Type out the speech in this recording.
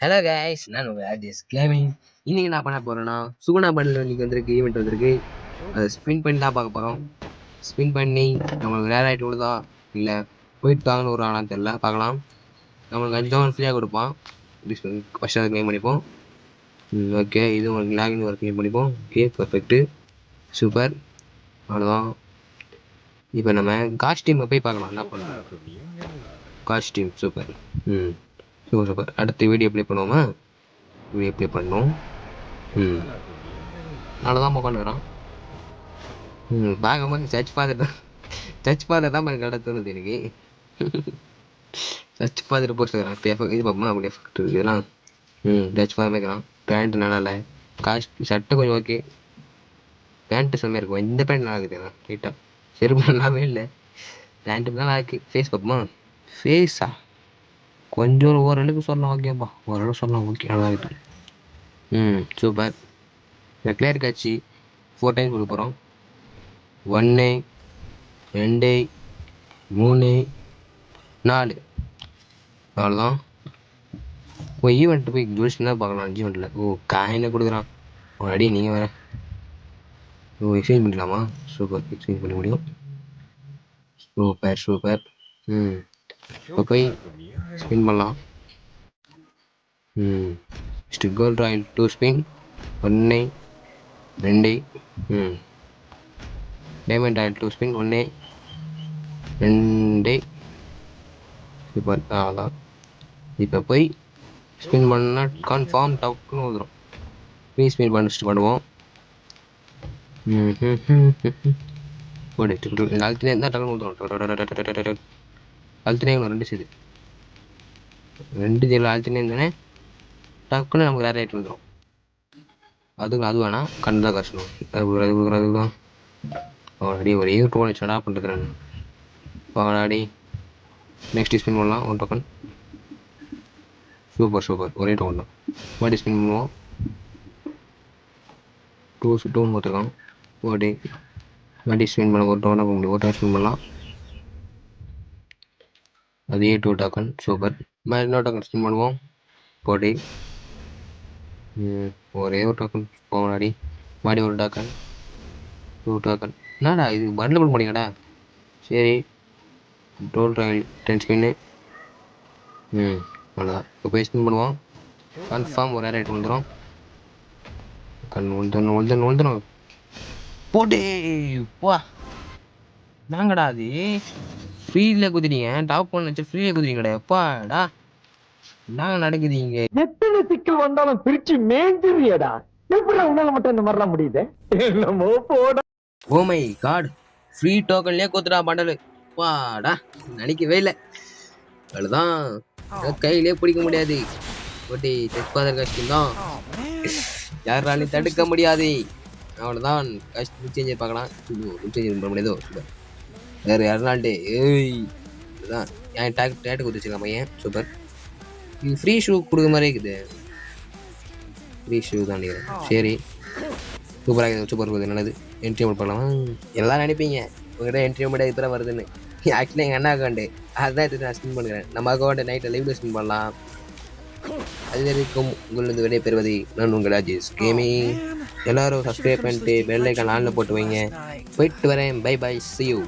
Hello guys, நான் உங்கள் RTS gaming. இன்றைக்கி நான் பண்ண போகிறேன்னா சுகுணா பண்டில் இன்றைக்கி வந்திருக்கு, ஈவெண்ட் வந்திருக்கு. அதை ஸ்பின் பண்ணி தான் பார்க்க போகிறோம். ஸ்பின் பண்ணி நம்மளுக்கு ரேர் ஆகிட்டு விழுதா இல்லை போயிட்டு தாங்கன்னு ஒரு ஆனான்னு தெரில, பார்க்கலாம். நம்மளுக்கு 5 ஃப்ரீயாக கொடுப்பான். ஃபஸ்ட்டு அதை க்ளைம் பண்ணிப்போம். ஓகே, இது உங்களுக்கு லாகின் ஒரு க்ளைம் பண்ணிப்போம். Okay, perfect, super. அவ்வளோதான். இப்போ நம்ம காஸ்டியூமை போய் பார்க்கலாம். என்ன பண்ணலாம்? Costume super. சூப்பர். அடுத்த வீடியோ ப்ளே பண்ணுவோமா? வீடியோ ப்ளே பண்ணோம். அவ்வளோதான் உட்காந்துக்கிறான். பார்க்கும்போது சர்ச் ஃபாதர் தான் எனக்கு கடை தோணுது எனக்கு. சர்ச் ஃபாதர் போட்டுக்கிறான். இது பார்ப்போம் அப்படி எஃபெக்ட் இதெல்லாம். சர்ச் ஃபாதர் வைக்கிறான். பேண்ட்டு நல்லா இல்லை. சட்டை கொஞ்சம் ஓகே. பேண்ட்டு செம்மையாக இருக்கும். இந்த பேண்ட் நல்லா இருக்குது ரைட்டாக. செருப்பு நல்லாவே இல்லை. பேண்ட்டு நல்லா இருக்குது. ஃபேஸ் பார்ப்போமா? ஃபேஸா கொஞ்சம் ஓரளவுக்கு சொல்லலாம். ஓகேப்பா, ஓரளவு சொல்லலாம். ஓகே, நல்லா இருக்குது. சூப்பர். இந்த கிளியர் காட்சி 4 டைம்ஸ் கொடுக்க போகிறோம். 1 2 3 4. அவ்வளோதான். ஈவெண்ட்டு போய் ஜோசினா பார்க்கலாம். ஈவெண்ட்டில் காயினை கொடுக்குறான். அடி நீங்கள் வேறு. எக்ஸ்சேஞ்ச் பண்ணிக்கலாமா? சூப்பர், எக்ஸ்சேஞ்ச் பண்ண முடியும். சூப்பர். இப்போ போய் ஸ்பின் பண்ணலாம். Gold royal 2 spin. 1 2. Diamond royal 2 spin. 1 2. Super. அதான் இப்போ போய் ஸ்பின் பண்ணால் கன்ஃபார்ம் டக்குன்னு வந்துடும். ஃப்ரீ ஸ்பின் பண்ணிட்டு பண்ணுவோம். அழுத்தினே இருந்தால் டக்குன்னு வந்துடும். அழுத்தினே 2 செய்து 2 ஜெயில் அழுத்தினே இருந்தேனே டக்குன்னு நமக்கு வேறு ரேட் வந்துடும். அது வேணாம், கண்டு தான் கஷ்டம். அதுதான் அடி ஒரே ஒரு டோன் ஸ்டா பண்ணுறேன். அடி நெக்ஸ்ட் ஸ்பின் பண்ணலாம். 1 டோக்கன். சூப்பர். ஒரே டோன் தான். மறுபடி ஸ்பின் பண்ணுவோம். 2 டோன் பார்த்துருக்கான். மறுபடி ஸ்பின் பண்ண ஒரு டோனாக போக முடியும். ஒரு டோன் ஸ்பின் பண்ணலாம். அதே 2 டோக்கன். சூப்பர். மறுபடி இன்னொரு டோக்கன் ஸ்பின் பண்ணுவோம். போடி ஒரே ஒரு டோக்கன் போகலாடி. மறுபடி ஒரு டோக்கன். 2 டோக்கன். என்னடா இது பண்டில் பண்ண போனீங்கடா? சரி, டோல் ராயல் 10 ஸ்பின்னு. அவ்வளோதான். இப்போ போய் ஸ்பின் பண்ணுவோம். கன்ஃபார்ம் ஒரு ரேட் வந்துடும். உழுந்தணும் போட்டே போ. நாங்கடா அது ஃப்ரீயில் குதிரீங்க. டாப் பண்ண வச்சு ஃப்ரீயில் குதிரீங்கடா. எப்பாடா நாங்கள் நடக்குதுங்க. எத்தனை சிக்கல் வந்தாலும் பிரிச்சு மேஞ்சிரியடா. எப்படி உன்னால மட்டும் இந்த மாதிரிலாம் முடியுது? என்னமோ போட. ஓ மை காட், ஃப்ரீ டோக்கன்லேயே கொடுத்துடா பண்டலு. வாடா, நினைக்கவே இல்லை. அவ்வளோதான், கையிலே பிடிக்க முடியாது. ஓட்டி டெஸ்பாதர் கஷ்டம் தான், யாராலையும் தடுக்க முடியாது. அவ்வளோதான். கஷ்டம் சேஞ்சர் பார்க்கலாம். சேஞ்சர் பண்ண முடியாதோ? வேறு யாருனால்டே இதுதான் என் டேட்டு கொடுத்து வச்சுருக்கான் பையன். சூப்பர். இது ஃப்ரீ ஷூ கொடுக்குற மாதிரி இருக்குது. ஃப்ரீ ஷூ தான் நினைக்கிறேன். சரி, சூப்பராக இருக்குது. சூப்பர் இருக்குது. நல்லது. என்ட்ரி அமௌண்ட் பண்ணலாமா? எல்லாம் நினைப்பீங்க உங்கள்கிட்ட என்ட்ரி அமௌண்ட் இப்போ தான் வருதுன்னு. ஆக்சுவலாக எங்கள் அண்ணா அக்கௌண்ட்டு அதுதான் எடுத்து நான் ஸ்பின் பண்ணுறேன். நம்ம அக்கௌண்ட்டை நைட்டில் லைவ்ல ஸ்பின் பண்ணலாம். அது வரைக்கும் உங்களிருந்து விடை பெறுவது நான் உங்கள் ஆர்டிஎஸ் கேமிங். எல்லோரும் சப்ஸ்கிரைப் பண்ணிட்டு பெல் ஐக்கான் ஆனில் போட்டு வைங்க. போயிட்டு வரேன். Bye, see you.